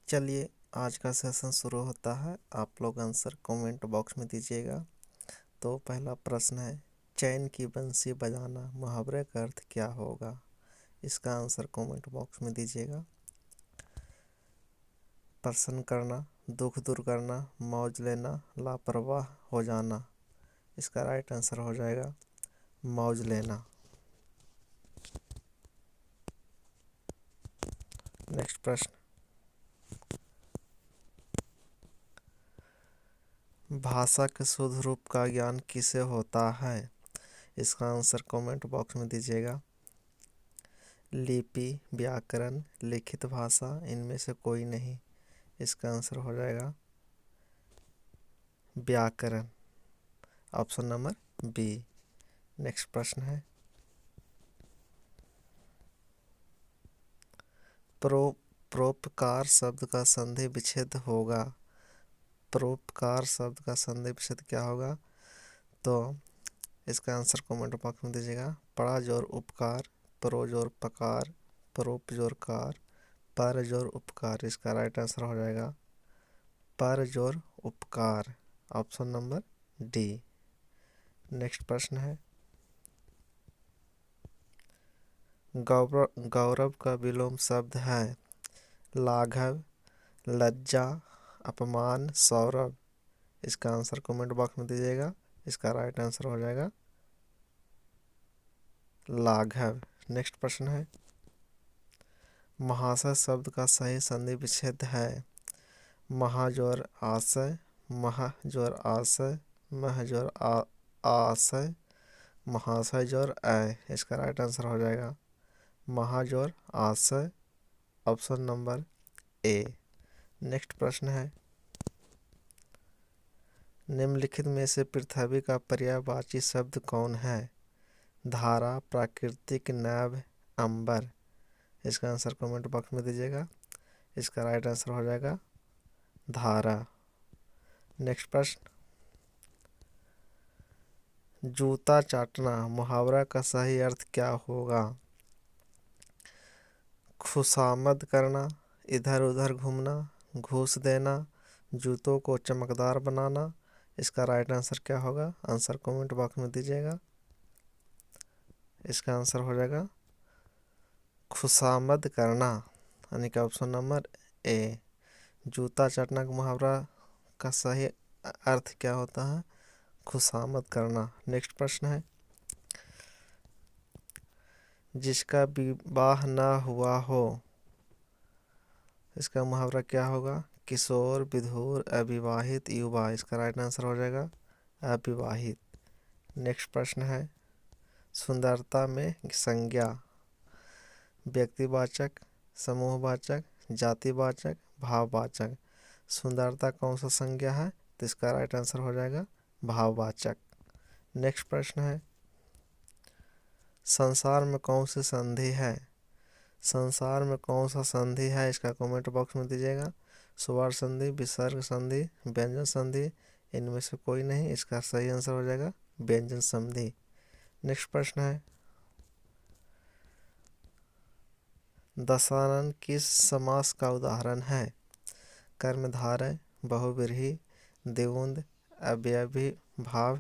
चलिए आज का सेशन शुरू होता है। आप लोग आंसर कमेंट बॉक्स में दीजिएगा। तो पहला प्रश्न है, चैन की बंसी बजाना मुहावरे का अर्थ क्या होगा? इसका आंसर कमेंट बॉक्स में दीजिएगा। प्रसन्न करना, दुख दूर करना, मौज लेना, लापरवाह हो जाना। इसका राइट आंसर हो जाएगा मौज लेना। नेक्स्ट प्रश्न, भाषा के शुद्ध रूप का ज्ञान किसे होता है? इसका आंसर कमेंट बॉक्स में दीजिएगा। लिपि, व्याकरण, लिखित भाषा, इनमें से कोई नहीं। इसका आंसर हो जाएगा व्याकरण, ऑप्शन नंबर बी। नेक्स्ट प्रश्न है, परोपकार शब्द का संधि विच्छेद होगा। परोपकार शब्द का संधि विच्छेद क्या होगा? तो इसका आंसर कमेंट बॉक्स में दीजिएगा। पड़ा जोर उपकार, परो जोर पकार, परोप जोर कार, पर जोर उपकार। इसका राइट आंसर हो जाएगा पर जोर उपकार, ऑप्शन नंबर डी। नेक्स्ट प्रश्न है, गौरव का विलोम शब्द है लाघव, लज्जा, अपमान, सौरभ। इसका आंसर कमेंट बॉक्स में दीजिएगा। इसका राइट आंसर हो जाएगा लाघव। नेक्स्ट प्रश्न है, महाशय शब्द का सही संधि विच्छेद है महाजोर आशय, महाजोर आशय, महजोर आशय, महाशय जोर अय। इसका राइट आंसर हो जाएगा महाजोर आशय, ऑप्शन नंबर ए। नेक्स्ट प्रश्न है, निम्नलिखित में से पृथ्वी का पर्यायवाची शब्द कौन है? धारा, प्राकृतिक, नभ, अंबर। इसका आंसर कमेंट बॉक्स में दीजिएगा। इसका राइट आंसर हो जाएगा धारा। नेक्स्ट प्रश्न, जूता चाटना मुहावरा का सही अर्थ क्या होगा? खुशामद करना, इधर उधर घूमना, घूस देना, जूतों को चमकदार बनाना। इसका राइट आंसर क्या होगा? आंसर कमेंट बॉक्स में दीजिएगा। इसका आंसर हो जाएगा खुशामद करना, यानी कि ऑप्शन नंबर ए। जूता चाटना का मुहावरा का सही अर्थ क्या होता है? खुशामद करना। नेक्स्ट प्रश्न है, जिसका विवाह ना हुआ हो, इसका मुहावरा क्या होगा? किशोर, विधुर, अविवाहित, युवा। इसका राइट आंसर हो जाएगा अविवाहित। नेक्स्ट प्रश्न है, सुंदरता में संज्ञा व्यक्तिवाचक, समूहवाचक, जातिवाचक, भाववाचक। सुंदरता कौन सा संज्ञा है? तो इसका राइट आंसर हो जाएगा भाववाचक। नेक्स्ट प्रश्न है, संसार में कौन सी संधि है? संसार में कौन सा संधि है? इसका कमेंट बॉक्स में दीजिएगा। स्वर संधि, विसर्ग संधि, व्यंजन संधि, इनमें से कोई नहीं। इसका सही आंसर हो जाएगा व्यंजन संधि। नेक्स्ट प्रश्न है, दशानन किस समास का उदाहरण है? कर्मधारय, बहुव्रीहि, द्विगुण, अव्ययी भाव।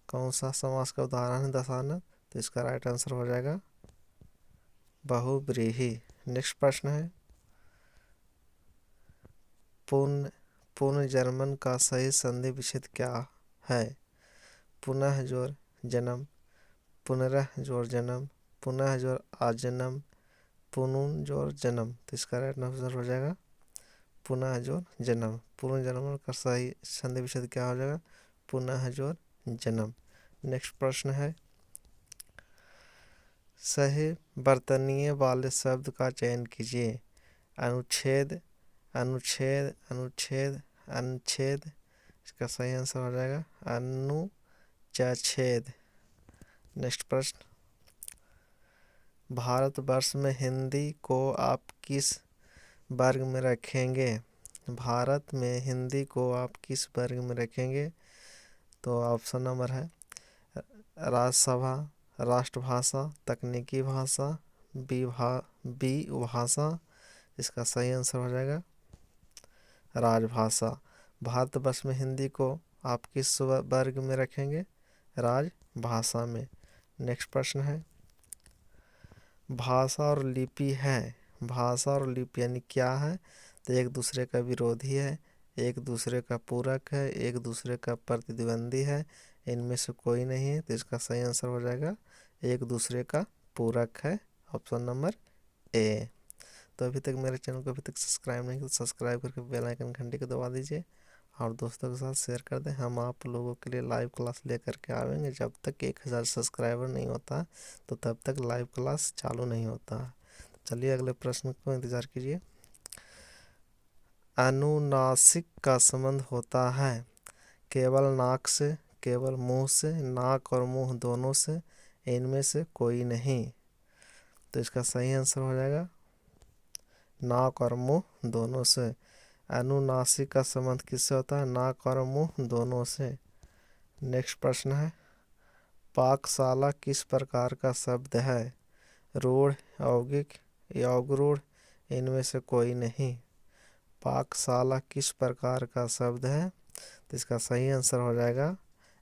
कौन सा समास का उदाहरण है दशानन? तो इसका राइट आंसर हो जाएगा बहुव्रीहि। नेक्स्ट प्रश्न है, पुनर्जन्म का सही संधि विच्छेद क्या है? पुनः जोर जन्म, पुनरह जोर जन्म, पुनः जोर आजन्म, पुनः जोर जन्म। तो इसका राइट आंसर हो जाएगा पुनः जोर जन्म। पुनर्जन्म का सही संधि विच्छेद क्या हो जाएगा? पुनः जोर जन्म। नेक्स्ट प्रश्न है, सही वर्तनीय वाले शब्द का चयन कीजिए। अनुच्छेद, अनुच्छेद, अनुच्छेद, अनुच्छेद। इसका सही आंसर हो जाएगा अनुच्छेद। नेक्स्ट प्रश्न, भारतवर्ष में हिंदी को आप किस वर्ग में रखेंगे? भारत में हिंदी को आप किस वर्ग में रखेंगे? तो ऑप्शन नंबर है राजसभा, राष्ट्रभाषा, तकनीकी भाषा, बी भाषा। इसका सही आंसर हो जाएगा राजभाषा। भारतवर्ष में हिंदी को आप किस वर्ग में रखेंगे? राजभाषा में। नेक्स्ट प्रश्न है, भाषा और लिपि है। भाषा और लिपि यानी क्या है? तो एक दूसरे का विरोधी है, एक दूसरे का पूरक है, एक दूसरे का प्रतिद्वंदी है, इनमें से कोई नहीं है। तो इसका सही आंसर हो जाएगा एक दूसरे का पूरक है, ऑप्शन नंबर ए। तो अभी तक मेरे चैनल को अभी तक सब्सक्राइब नहीं किया तो सब्सक्राइब करके बेल आइकन घंटी को दबा दीजिए और दोस्तों के साथ शेयर कर दें। हम आप लोगों के लिए लाइव क्लास लेकर के आएंगे। जब तक 1000 सब्सक्राइबर नहीं होता तो तब तक लाइव क्लास चालू नहीं होता। चलिए अगले प्रश्न को इंतज़ार कीजिए। अनुनासिक का संबंध होता है केवल नाक से, केवल मुंह से, नाक और मुंह दोनों से, इनमें से कोई नहीं। तो इसका सही आंसर हो जाएगा नाक और मुंह दोनों से। अनुनासिक का संबंध किससे होता है? नाक और मुंह दोनों से। नेक्स्ट प्रश्न है, पाकशाला किस प्रकार का शब्द है? रूढ़, यौगिक, यौगरूढ़, इनमें से कोई नहीं। पाकशाला किस प्रकार का शब्द है? तो इसका सही आंसर हो जाएगा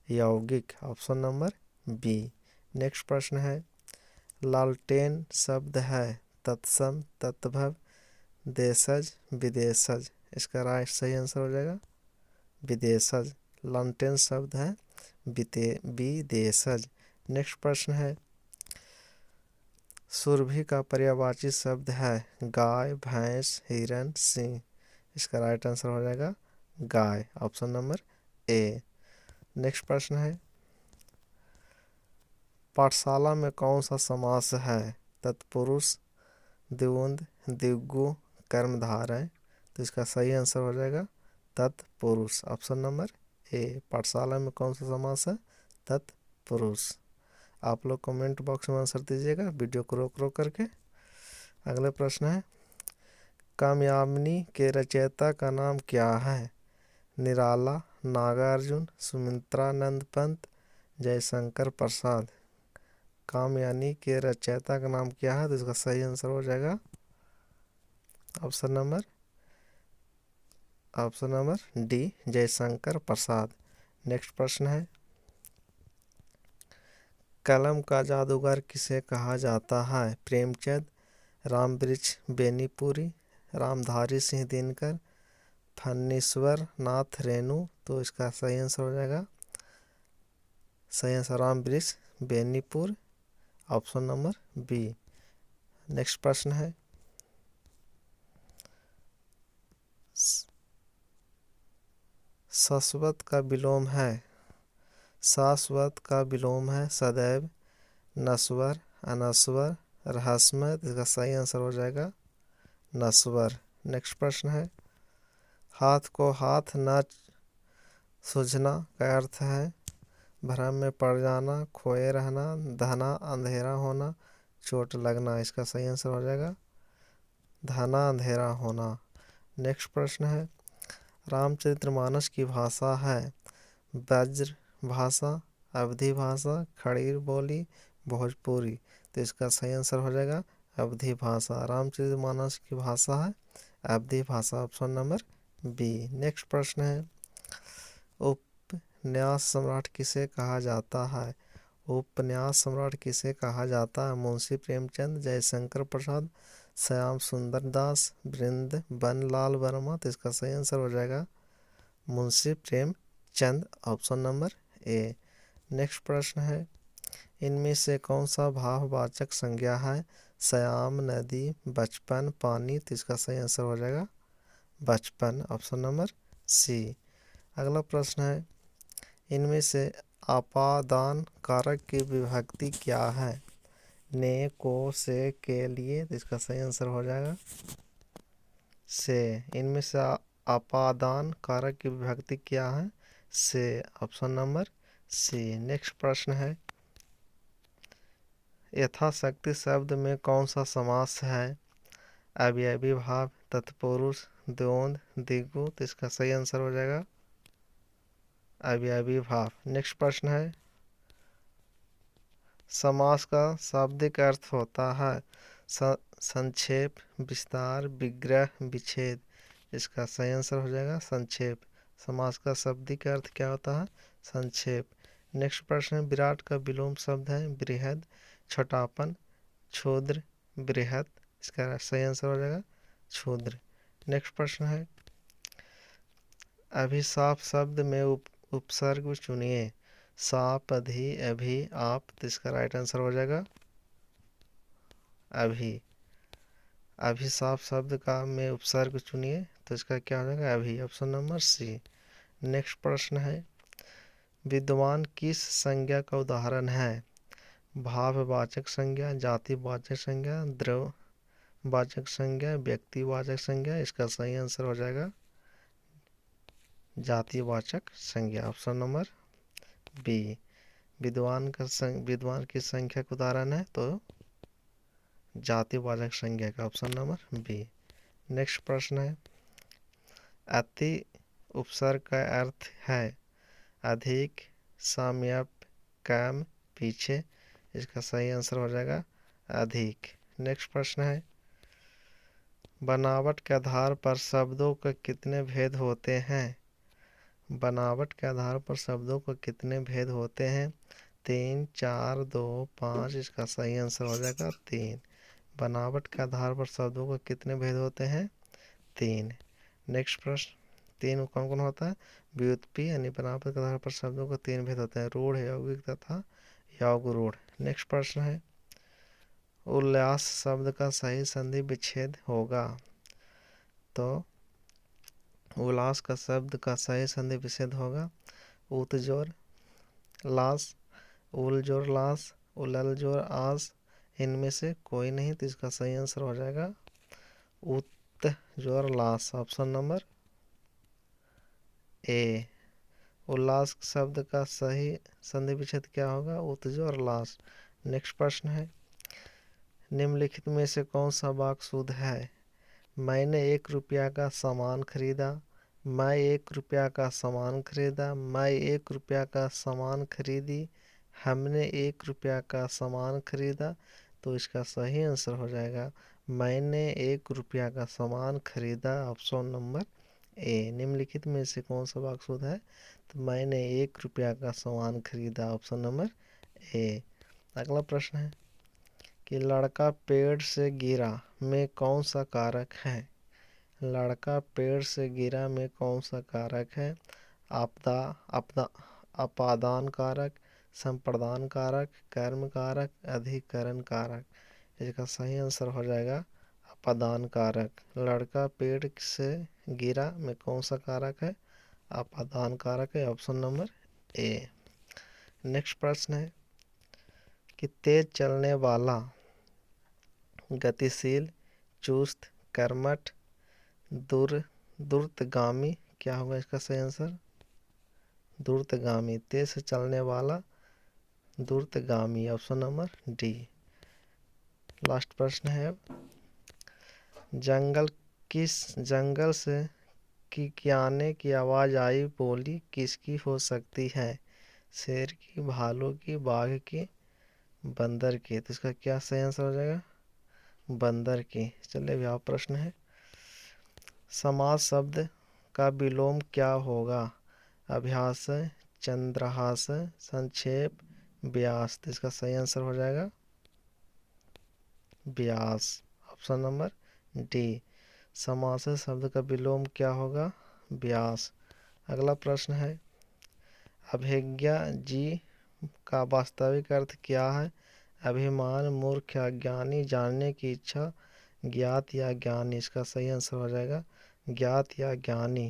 यौगिक, ऑप्शन नंबर बी। नेक्स्ट प्रश्न है, लालटेन शब्द है तत्सम, तत्भव, देशज, विदेशज। इसका राइट सही आंसर हो जाएगा विदेशज। लालटेन शब्द है विदेशज। नेक्स्ट प्रश्न है, सुरभि का पर्यायवाची शब्द है गाय, भैंस, हिरन, सिंह। इसका राइट आंसर हो जाएगा गाय, ऑप्शन नंबर ए। नेक्स्ट प्रश्न है, पाठशाला में कौन सा समास है? तत्पुरुष, द्वंद्व, द्विगु, कर्मधारय। तो इसका सही आंसर हो जाएगा तत्पुरुष, ऑप्शन नंबर ए। पाठशाला में कौन सा समास है? तत्पुरुष। आप लोग कमेंट बॉक्स में आंसर दीजिएगा वीडियो को रोक रोक करके। अगला प्रश्न है, कामयाबिनी के रचयिता का नाम क्या है? निराला, नागार्जुन, सुमित्रानंद पंत, जयशंकर प्रसाद। कामयानी के रचयिता का नाम क्या है? तो इसका सही आंसर हो जाएगा option number D, Jaishankar Prasad. Next प्रश्न है, कलम का जादूगर किसे कहा जाता है? प्रेमचंद, रामवृक्ष बेनीपुरी, रामधारी सिंह दिनकर, फणीश्वर नाथ रेणु। तो इसका सही आंसर हो जाएगा सही answer Ramvriksh Benipur, option number B. Next प्रश्न है, शाश्वत का विलोम है। शाश्वत का विलोम है सदैव, नश्वर, अनश्वर, रहस्यमय। इसका सही आंसर हो जाएगा नश्वर। नेक्स्ट प्रश्न है, हाथ को हाथ न सूझना का अर्थ है भ्रम में पड़ जाना, खोए रहना, धना अंधेरा होना, चोट लगना। इसका सही आंसर हो जाएगा धना अंधेरा होना। नेक्स्ट प्रश्न है, रामचरितमानस की भाषा है ब्रज भाषा, अवधी भाषा, खड़ी बोली, भोजपुरी। तो इसका सही आंसर हो जाएगा अवधी भाषा। रामचरितमानस की भाषा है अवधी भाषा, ऑप्शन नंबर बी। नेक्स्ट प्रश्न है, उपन्यास सम्राट किसे कहा जाता है? उपन्यास सम्राट किसे कहा जाता है? मुंशी प्रेमचंद, जयशंकर प्रसाद, श्याम सुंदर दास, वृंदावनलाल वर्मा। तो इसका सही आंसर हो जाएगा Munshi Premchand, option number A. Next प्रश्न है, इनमें से कौन सा भाववाचक संज्ञा है? श्याम, नदी, बचपन, पानी। तो इसका सही आंसर हो जाएगा बचपन, ऑप्शन नंबर सी। अगला प्रश्न है, इनमें से आपादान कारक की विभक्ति क्या है? ने, को, से, के लिए। तो इसका सही आंसर हो जाएगा से। इनमें से आपादान कारक की विभक्ति क्या है? से, ऑप्शन नंबर सी। नेक्स्ट प्रश्न है, यथाशक्ति शब्द में कौन सा समास है? अवयवी भाव, तत्पुरुष, द्वंद्व, द्विगु। तो इसका सही आंसर हो जाएगा अवयवी भाव। नेक्स्ट प्रश्न है, समास का शाब्दिक अर्थ होता है संक्षेप, विस्तार, विग्रह, विच्छेद। इसका सही आंसर हो जाएगा संक्षेप। समास का शाब्दिक अर्थ क्या होता है? संक्षेप। नेक्स्ट प्रश्न है, विराट का विलोम शब्द है बृहद, छोटापन, क्षुद्र, बृहत। इसका सही आंसर हो जाएगा क्षुद्र। नेक्स्ट प्रश्न है, अभिशाप शब्द में उपसर्ग चुनिए। साप, अधि, अभि, आप। तो इसका राइट आंसर हो जाएगा अभि। अभिशाप शब्द का में उपसर्ग चुनिए, तो इसका क्या हो जाएगा? अभि। Option number C. नेक्स्ट प्रश्न है, विद्वान किस संज्ञा का उदाहरण है? भाववाचक संज्ञा, जातिवाचक संज्ञा, द्रव्यवाचक संज्ञा, व्यक्तिवाचक संज्ञा। इसका सही आंसर हो जाएगा जातिवाचक संज्ञा। Option number B. विद्वान की संख्या का उदाहरण है तो जातिवाचक संज्ञा का। Option number B. नेक्स्ट प्रश्न है, अति उपसर्ग का अर्थ है अधिक, साम्यप, कम, पीछे। इसका सही आंसर हो जाएगा अधिक। नेक्स्ट प्रश्न है, बनावट के आधार पर शब्दों के कितने भेद होते हैं? बनावट के आधार पर शब्दों को कितने भेद होते हैं? 3, 4, 2, 5। इसका सही आंसर हो जाएगा 3। बनावट के आधार पर शब्दों को कितने भेद होते हैं? 3। नेक्स्ट प्रश्न, 3 कौन कौन होता है? व्युत्पत्ति यानी बनावट के आधार पर शब्दों को 3 भेद होते हैं, रूढ़, यौगिक तथा यौगरूढ़। नेक्स्ट प्रश्न है, उल्लास शब्द का सही संधि विच्छेद होगा। तो उल्लास का शब्द का सही संधि विच्छेद होगा उत्जोर लास, उलजोर लास, उललजोर आस। इनमें से कोई नहीं, तो इसका सही आंसर हो जाएगा उत्जोर लास। Option number A. उल्लास शब्द का सही संधि विच्छेद क्या होगा? उत्जोर लास। नेक्स्ट प्रश्न है, निम्नलिखित में से कौन सा वाक्य शुद्ध है? मैंने 1 रुपया का सामान खरीदा, मैं 1 रुपया का सामान खरीदा, मैं 1 रुपया का सामान खरीदी, हमने 1 रुपया का सामान खरीदा। तो इसका सही आंसर हो जाएगा मैंने 1 रुपया का सामान खरीदा। Option number A. निम्नलिखित में से कौन सा वाक्य शुद्ध है? तो मैंने 1 रुपया का सामान खरीदा। Option number A. अगला प्रश्न है कि लड़का पेड़ से गिरा में कौन सा कारक है? लड़का पेड़ से गिरा में कौन सा कारक है? आपदा, आपदा, अपादान कारक, संप्रदान कारक, कर्म कारक, अधिकरण कारक। इसका सही आंसर हो जाएगा अपादान कारक। लड़का पेड़ से गिरा में कौन सा कारक है? अपादान कारक है। Option number A. नेक्स्ट प्रश्न है कि तेज चलने वाला, गतिशील, चुस्त, कर्मठ, द्रुतगामी। क्या होगा इसका सही आंसर? द्रुतगामी। तेज से चलने वाला द्रुतगामी। Option number D. लास्ट प्रश्न है, जंगल से किकियाने की आवाज आई, बोली किसकी हो सकती है? शेर की, भालू की, बाघ की, बंदर की। तो इसका क्या सही आंसर हो जाएगा? बंदर की। चलिए अभी आप प्रश्न है, समास शब्द का विलोम क्या होगा? अभ्यास, चंद्रहास, संक्षेप, व्यास। तो इसका सही आंसर हो जाएगा व्यास। Option number D. समास शब्द का विलोम क्या होगा? व्यास। अगला प्रश्न है, अभिज्ञा जी का वास्तविक अर्थ क्या है? अभिमान, मूर्ख, अज्ञानी, जानने की इच्छा, ज्ञात या ज्ञानी। इसका सही आंसर हो जाएगा ज्ञात या ज्ञानी।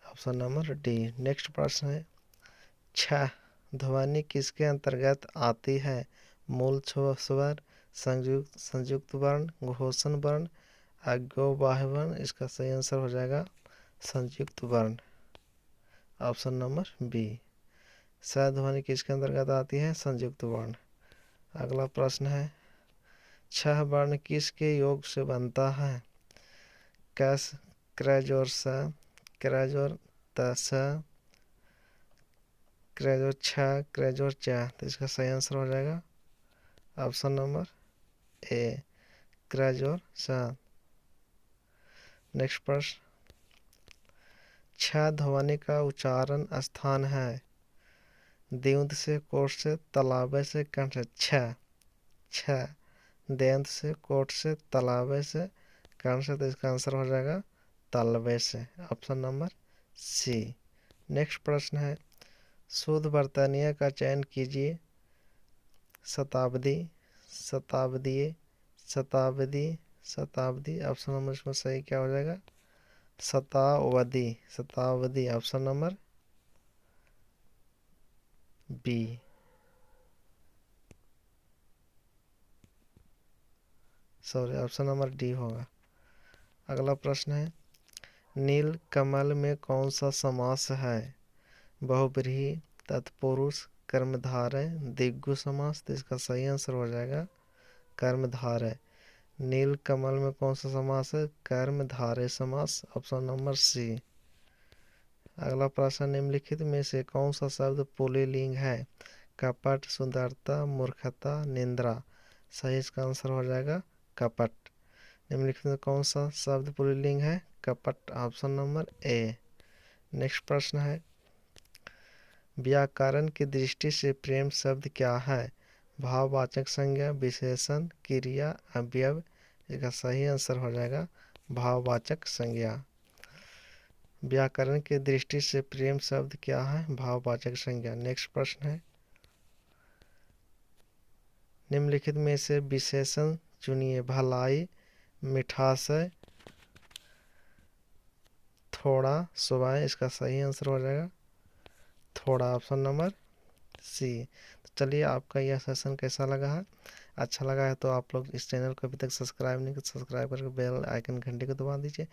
Option number D. नेक्स्ट प्रश्न है, छह ध्वनि किसके अंतर्गत आती है? मूल स्वर, संयुक्त वर्ण, घोषण वर्ण, अज्ञोबाह्य वर्ण। इसका सही आंसर हो जाएगा संयुक्त वर्ण। Option number B. स ध्वनि किसके अंतर्गत आती है? संयुक्त वर्ण। अगला प्रश्न है, 6 वर्ण किसके योग से बनता है? कैस, क्रैजोर स, क्रैजोर तस, क्रैजोर छ, क्रैजोर च। तो इसका सही आंसर हो जाएगा ऑप्शन नंबर ए, क्रैजोर स। नेक्स्ट प्रश्न, छ ध्वनि का उच्चारण स्थान है। दीर्घ से, कोट से, तालव्य से, कंठ से। छ दीर्घ से, कोट से, तालव्य से, कंठ से। तो इसका आंसर हो जाएगा तालव्य से, ऑप्शन नंबर सी। नेक्स्ट प्रश्न है, शुद्ध वर्तनीय का चयन कीजिए। शताब्दी, शताब्दीय, शताब्दी, शताब्दी। ऑप्शन नंबर इसमें सही क्या हो जाएगा? शतावधि, शतावधि, option number B. Sorry, option number D होगा। अगला प्रश्न है, नील कमल में कौन सा समास है? बहुब्रीहि, तत्पुरुष, कर्मधारय, द्विगु समास। तो इसका सही आंसर हो जाएगा कर्मधारय। नील कमल में कौन सा समास है? कर्मधारय समास, ऑप्शन नंबर सी। अगला प्रश्न, निम्नलिखित में से कौन सा शब्द पुल्लिंग है? कपट, सुंदरता, मूर्खता, निंद्रा। सही इसका आंसर हो जाएगा कपट। निम्नलिखित में कौन सा शब्द पुल्लिंग है? कपट, ऑप्शन नंबर ए। नेक्स्ट प्रश्न है, व्याकरण की दृष्टि से प्रेम शब्द क्या है? भाववाचक संज्ञा, विशेषण, क्रिया, अवयव। इसका सही आंसर हो जाएगा भाववाचक संज्ञा। व्याकरण की दृष्टि से प्रेम शब्द क्या है? भाववाचक संज्ञा। नेक्स्ट प्रश्न है, निम्नलिखित में से विशेषण चुनिए। भलाई, मिठासय, थोड़ा, सुबह। इसका सही आंसर हो जाएगा थोड़ा, ऑप्शन नंबर सी। तो चलिए, आपका यह सेशन कैसा लगा है? अच्छा लगा है तो आप लोग इस चैनल को अभी तक सब्सक्राइब नहीं किया, सब्सक्राइब करके बेल आइकन घंटे को दबा दीजिए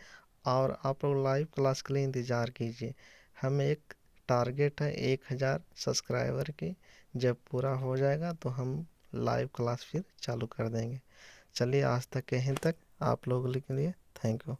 और आप लोग लाइव क्लास के लिए इंतज़ार कीजिए। हमें एक टारगेट है 1000 सब्सक्राइबर की। जब पूरा हो जाएगा तो हम लाइव क्लास फिर चालू कर देंगे। चलिए, आज तक यहीं तक। आप लोगों के लिए थैंक यू।